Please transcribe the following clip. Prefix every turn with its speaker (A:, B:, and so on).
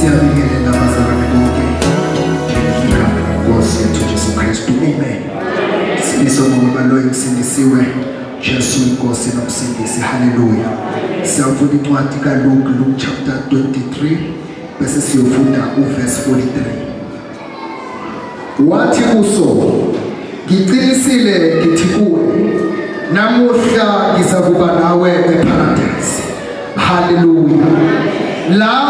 A: Siyabingelela abazalwane bonke ngegama lenkosi yethu Jesu Kristu. Amen. Sfiso Baloyi msindisiwe Jesu inkosi nomsindisi. Hallelujah. Siyafunda incwadi kaLuke chapter 23 bese siyofunda uverse 43. Wathi kuso, ngiqinisile ngithi kuwe, namuhla ngizakuba nawe eparadise. Hallelujah. La